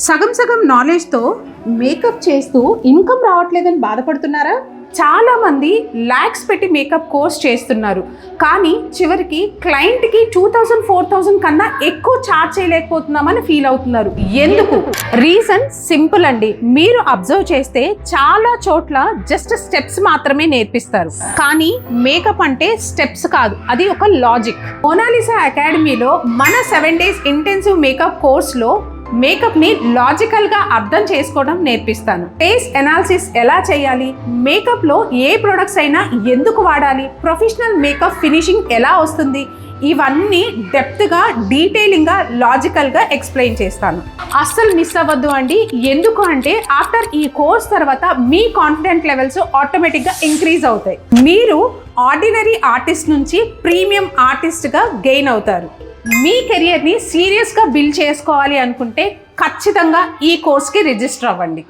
సగం సగం నాలెడ్జ్తో మేకప్ చేస్తూ ఇన్కమ్ రావట్లేదని బాధపడుతున్నారా? చాలామంది ల్యాక్స్ పెట్టి మేకప్ కోర్స్ చేస్తున్నారు, కానీ చివరికి క్లయింట్కి 2000-4000 కన్నా ఎక్కువ ఛార్జ్ చేయలేకపోతున్నామని ఫీల్ అవుతున్నారు. ఎందుకు? రీజన్ సింపుల్ అండి. మీరు అబ్జర్వ్ చేస్తే చాలా చోట్ల జస్ట్ స్టెప్స్ మాత్రమే నేర్పిస్తారు, కానీ మేకప్ అంటే స్టెప్స్ కాదు, అది ఒక లాజిక్. మోనాలిసా అకాడమీలో మన 7 days ఇంటెన్సివ్ మేకప్ కోర్స్లో మేకప్ని లాజికల్గా అర్థం చేసుకోవడం నేర్పిస్తాను. ఫేస్ ఎనాలిసిస్ ఎలా చేయాలి, మేకప్లో ఏ ప్రొడక్ట్స్ అయినా ఎందుకు వాడాలి, ప్రొఫెషనల్ మేకప్ ఫినిషింగ్ ఎలా వస్తుంది, ఇవన్నీ డెప్త్గా డీటెయిలింగ్గా లాజికల్గా ఎక్స్ప్లెయిన్ చేస్తాను. అస్సలు మిస్ అవ్వద్దు అండి. ఎందుకు అంటే ఆఫ్టర్ ఈ కోర్స్ తర్వాత మీ కాన్ఫిడెంట్ లెవెల్స్ ఆటోమేటిక్గా ఇంక్రీజ్ అవుతాయి. మీరు ఆర్డినరీ ఆర్టిస్ట్ నుంచి ప్రీమియం ఆర్టిస్ట్గా గెయిన్ అవుతారు. మీ కెరియర్ని సీరియస్గా బిల్డ్ చేసుకోవాలి అనుకుంటే ఖచ్చితంగా ఈ కోర్స్కి రిజిస్టర్ అవ్వండి.